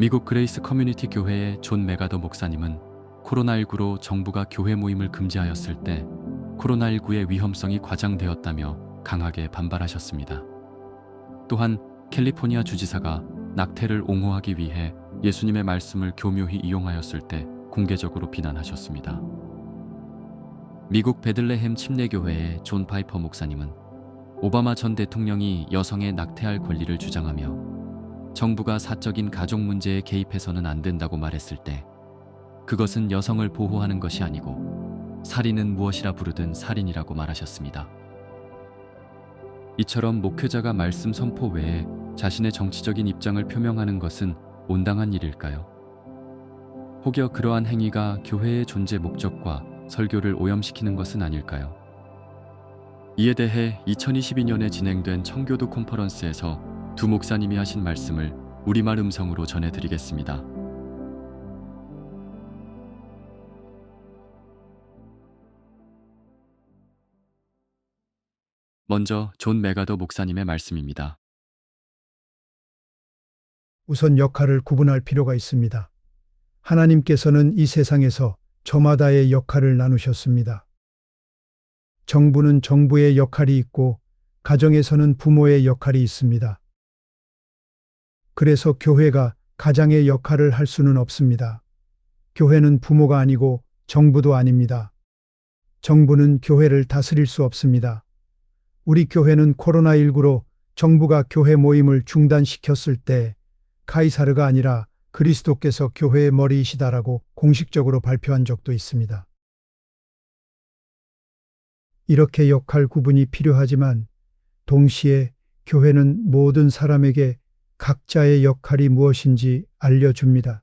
미국 그레이스 커뮤니티 교회의 존 메가더 목사님은 코로나19로 정부가 교회 모임을 금지하였을 때 코로나19의 위험성이 과장되었다며 강하게 반발하셨습니다. 또한 캘리포니아 주지사가 낙태를 옹호하기 위해 예수님의 말씀을 교묘히 이용하였을 때 공개적으로 비난하셨습니다. 미국 베들레헴 침례교회의 존 파이퍼 목사님은 오바마 전 대통령이 여성의 낙태할 권리를 주장하며 정부가 사적인 가족 문제에 개입해서는 안 된다고 말했을 때 그것은 여성을 보호하는 것이 아니고 살인은 무엇이라 부르든 살인이라고 말하셨습니다. 이처럼 목회자가 말씀 선포 외에 자신의 정치적인 입장을 표명하는 것은 온당한 일일까요? 혹여 그러한 행위가 교회의 존재 목적과 설교를 오염시키는 것은 아닐까요? 이에 대해 2022년에 진행된 청교도 컨퍼런스에서 두 목사님이 하신 말씀을 우리말 음성으로 전해드리겠습니다. 먼저 존 메가더 목사님의 말씀입니다. 우선 역할을 구분할 필요가 있습니다. 하나님께서는 이 세상에서 저마다의 역할을 나누셨습니다. 정부는 정부의 역할이 있고 가정에서는 부모의 역할이 있습니다. 그래서 교회가 가장의 역할을 할 수는 없습니다. 교회는 부모가 아니고 정부도 아닙니다. 정부는 교회를 다스릴 수 없습니다. 우리 교회는 코로나19로 정부가 교회 모임을 중단시켰을 때 카이사르가 아니라 그리스도께서 교회의 머리이시다라고 공식적으로 발표한 적도 있습니다. 이렇게 역할 구분이 필요하지만 동시에 교회는 모든 사람에게 각자의 역할이 무엇인지 알려줍니다.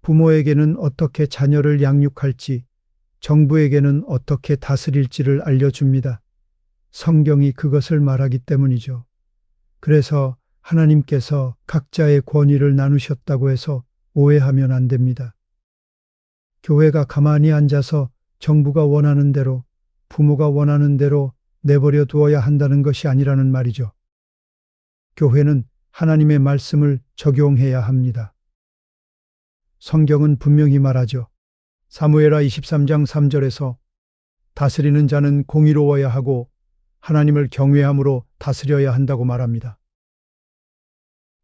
부모에게는 어떻게 자녀를 양육할지, 정부에게는 어떻게 다스릴지를 알려줍니다. 성경이 그것을 말하기 때문이죠. 그래서 하나님께서 각자의 권위를 나누셨다고 해서 오해하면 안 됩니다. 교회가 가만히 앉아서 정부가 원하는 대로, 부모가 원하는 대로 내버려 두어야 한다는 것이 아니라는 말이죠. 교회는 하나님의 말씀을 적용해야 합니다. 성경은 분명히 말하죠. 사무엘하 23장 3절에서 다스리는 자는 공의로워야 하고 하나님을 경외함으로 다스려야 한다고 말합니다.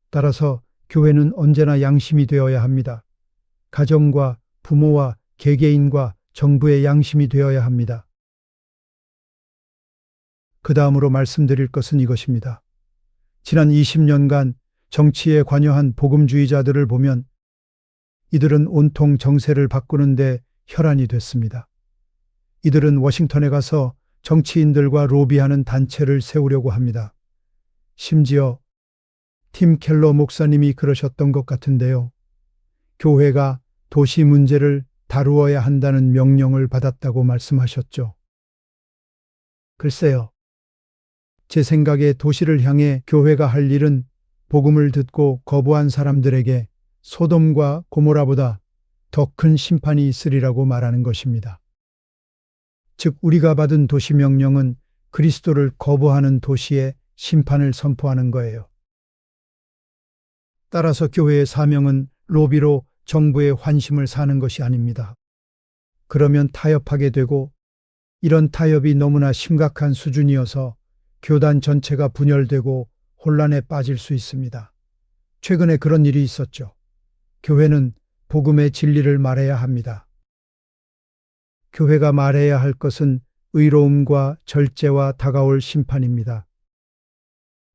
따라서 교회는 언제나 양심이 되어야 합니다. 가정과 부모와 개개인과 정부의 양심이 되어야 합니다. 그 다음으로 말씀드릴 것은 이것입니다. 지난 20년간 정치에 관여한 복음주의자들을 보면 이들은 온통 정세를 바꾸는데 혈안이 됐습니다. 이들은 워싱턴에 가서 정치인들과 로비하는 단체를 세우려고 합니다. 심지어 팀 켈러 목사님이 그러셨던 것 같은데요. 교회가 도시 문제를 다루어야 한다는 명령을 받았다고 말씀하셨죠. 글쎄요. 제 생각에 도시를 향해 교회가 할 일은 복음을 듣고 거부한 사람들에게 소돔과 고모라보다 더 큰 심판이 있으리라고 말하는 것입니다. 즉 우리가 받은 도시 명령은 그리스도를 거부하는 도시에 심판을 선포하는 거예요. 따라서 교회의 사명은 로비로 정부의 환심을 사는 것이 아닙니다. 그러면 타협하게 되고 이런 타협이 너무나 심각한 수준이어서 교단 전체가 분열되고 혼란에 빠질 수 있습니다. 최근에 그런 일이 있었죠. 교회는 복음의 진리를 말해야 합니다. 교회가 말해야 할 것은 의로움과 절제와 다가올 심판입니다.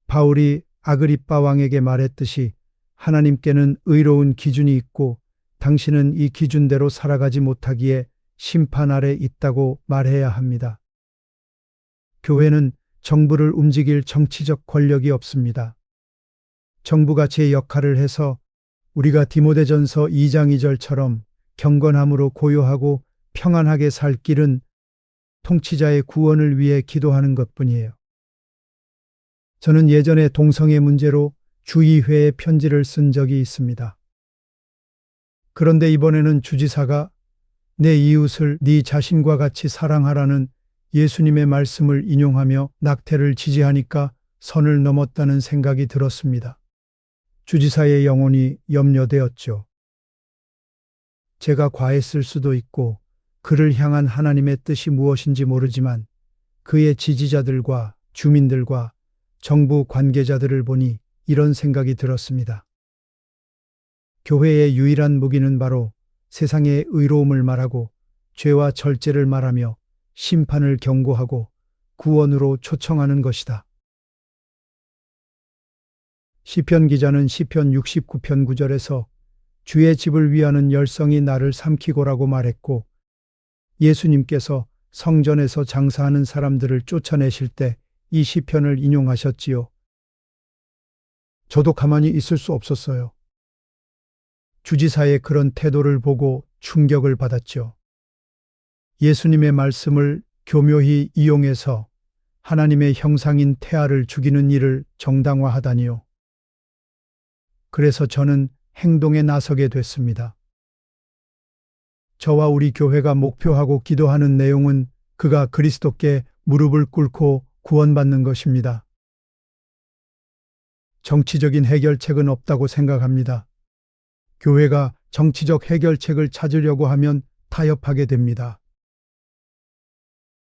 바울이 아그리빠 왕에게 말했듯이 하나님께는 의로운 기준이 있고 당신은 이 기준대로 살아가지 못하기에 심판 아래 있다고 말해야 합니다. 교회는 정부를 움직일 정치적 권력이 없습니다. 정부가 제 역할을 해서 우리가 디모데전서 2장 2절처럼 경건함으로 고요하고 평안하게 살 길은 통치자의 구원을 위해 기도하는 것뿐이에요. 저는 예전에 동성애 문제로 주의회에 편지를 쓴 적이 있습니다. 그런데 이번에는 주지사가 내 이웃을 네 자신과 같이 사랑하라는 예수님의 말씀을 인용하며 낙태를 지지하니까 선을 넘었다는 생각이 들었습니다. 주지사의 영혼이 염려되었죠. 제가 과했을 수도 있고 그를 향한 하나님의 뜻이 무엇인지 모르지만 그의 지지자들과 주민들과 정부 관계자들을 보니 이런 생각이 들었습니다. 교회의 유일한 무기는 바로 세상의 의로움을 말하고 죄와 절제를 말하며 심판을 경고하고 구원으로 초청하는 것이다. 시편 기자는 시편 69편 9절에서 주의 집을 위하는 열성이 나를 삼키고라고 말했고, 예수님께서 성전에서 장사하는 사람들을 쫓아내실 때 이 시편을 인용하셨지요. 저도 가만히 있을 수 없었어요. 주지사의 그런 태도를 보고 충격을 받았죠. 예수님의 말씀을 교묘히 이용해서 하나님의 형상인 태아를 죽이는 일을 정당화하다니요. 그래서 저는 행동에 나서게 됐습니다. 저와 우리 교회가 목표하고 기도하는 내용은 그가 그리스도께 무릎을 꿇고 구원받는 것입니다. 정치적인 해결책은 없다고 생각합니다. 교회가 정치적 해결책을 찾으려고 하면 타협하게 됩니다.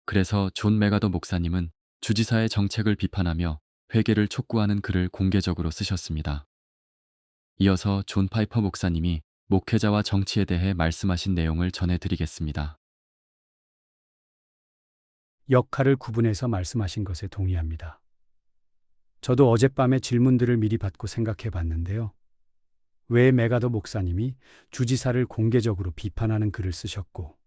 그래서 존 메가더 목사님은 주지사의 정책을 비판하며 회개를 촉구하는 글을 공개적으로 쓰셨습니다. 이어서 존 파이퍼 목사님이 목회자와 정치에 대해 말씀하신 내용을 전해드리겠습니다. 역할을 구분해서 말씀하신 것에 동의합니다. 저도 어젯밤에 질문들을 미리 받고 생각해 봤는데요. 왜 메가더 목사님이 주지사를 공개적으로 비판하는 글을 쓰셨고,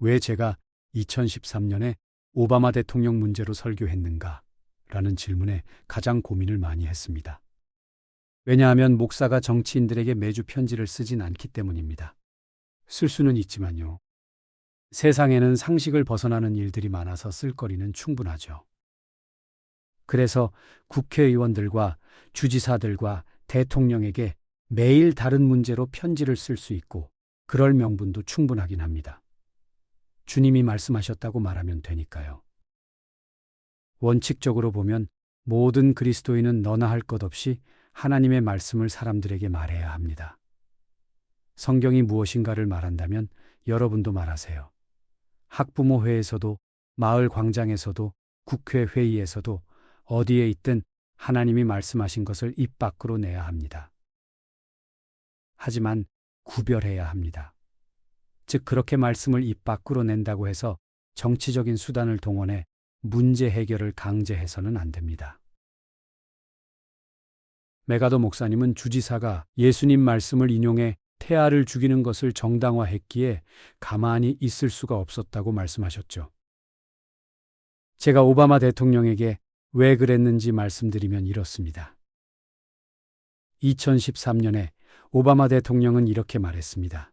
왜 제가 2013년에 오바마 대통령 문제로 설교했는가? 라는 질문에 가장 고민을 많이 했습니다. 왜냐하면 목사가 정치인들에게 매주 편지를 쓰진 않기 때문입니다. 쓸 수는 있지만요. 세상에는 상식을 벗어나는 일들이 많아서 쓸거리는 충분하죠. 그래서 국회의원들과 주지사들과 대통령에게 매일 다른 문제로 편지를 쓸 수 있고 그럴 명분도 충분하긴 합니다. 주님이 말씀하셨다고 말하면 되니까요. 원칙적으로 보면 모든 그리스도인은 너나 할 것 없이 하나님의 말씀을 사람들에게 말해야 합니다. 성경이 무엇인가를 말한다면 여러분도 말하세요. 학부모회에서도, 마을 광장에서도, 국회 회의에서도 어디에 있든 하나님이 말씀하신 것을 입 밖으로 내야 합니다. 하지만 구별해야 합니다. 즉 그렇게 말씀을 입 밖으로 낸다고 해서 정치적인 수단을 동원해 문제 해결을 강제해서는 안 됩니다. 메가더 목사님은 주지사가 예수님 말씀을 인용해 태아를 죽이는 것을 정당화했기에 가만히 있을 수가 없었다고 말씀하셨죠. 제가 오바마 대통령에게 왜 그랬는지 말씀드리면 이렇습니다. 2013년에 오바마 대통령은 이렇게 말했습니다.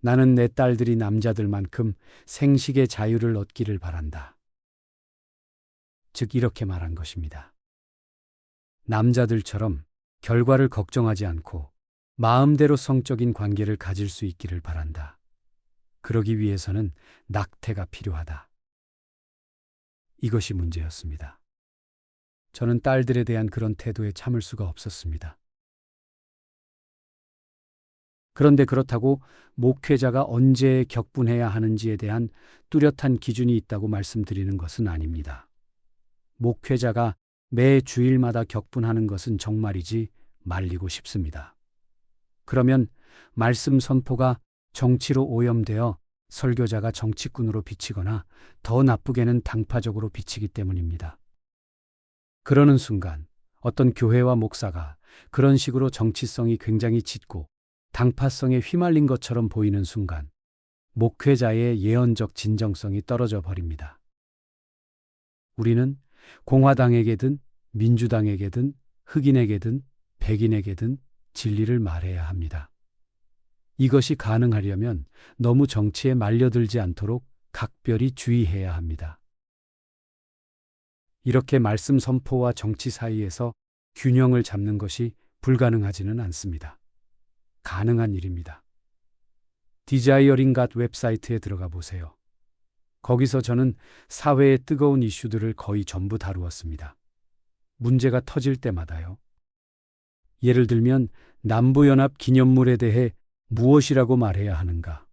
나는 내 딸들이 남자들만큼 생식의 자유를 얻기를 바란다. 즉 이렇게 말한 것입니다. 남자들처럼 결과를 걱정하지 않고 마음대로 성적인 관계를 가질 수 있기를 바란다. 그러기 위해서는 낙태가 필요하다. 이것이 문제였습니다. 저는 딸들에 대한 그런 태도에 참을 수가 없었습니다. 그런데 그렇다고 목회자가 언제 격분해야 하는지에 대한 뚜렷한 기준이 있다고 말씀드리는 것은 아닙니다. 목회자가 매 주일마다 격분하는 것은 정말이지 말리고 싶습니다. 그러면 말씀 선포가 정치로 오염되어 설교자가 정치꾼으로 비치거나 더 나쁘게는 당파적으로 비치기 때문입니다. 그러는 순간 어떤 교회와 목사가 그런 식으로 정치성이 굉장히 짙고 당파성에 휘말린 것처럼 보이는 순간 목회자의 예언적 진정성이 떨어져 버립니다. 우리는 공화당에게든 민주당에게든 흑인에게든 백인에게든 진리를 말해야 합니다. 이것이 가능하려면 너무 정치에 말려들지 않도록 각별히 주의해야 합니다. 이렇게 말씀 선포와 정치 사이에서 균형을 잡는 것이 불가능하지는 않습니다. 가능한 일입니다. 디자이어링 갓 웹사이트에 들어가 보세요. 거기서 저는 사회의 뜨거운 이슈들을 거의 전부 다루었습니다. 문제가 터질 때마다요. 예를 들면 남부연합 기념물에 대해 무엇이라고 말해야 하는가,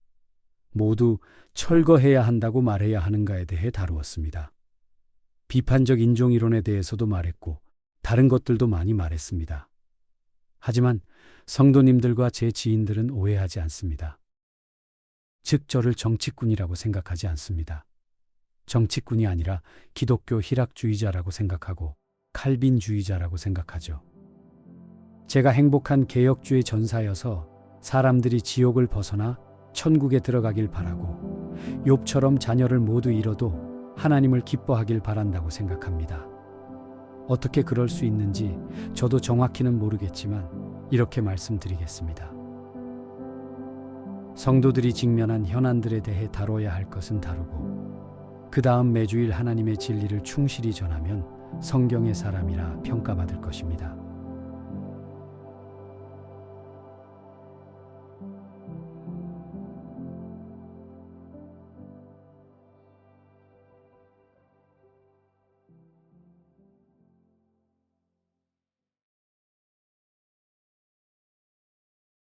모두 철거해야 한다고 말해야 하는가에 대해 다루었습니다. 비판적 인종이론에 대해서도 말했고 다른 것들도 많이 말했습니다. 하지만 성도님들과 제 지인들은 오해하지 않습니다. 즉 저를 정치꾼이라고 생각하지 않습니다. 정치꾼이 아니라 기독교 희락주의자라고 생각하고 칼빈주의자라고 생각하죠. 제가 행복한 개혁주의 전사여서 사람들이 지옥을 벗어나 천국에 들어가길 바라고 욥처럼 자녀를 모두 잃어도 하나님을 기뻐하길 바란다고 생각합니다. 어떻게 그럴 수 있는지 저도 정확히는 모르겠지만 이렇게 말씀드리겠습니다. 성도들이 직면한 현안들에 대해 다뤄야 할 것은 다루고 그 다음 매주일 하나님의 진리를 충실히 전하면 성경의 사람이라 평가받을 것입니다.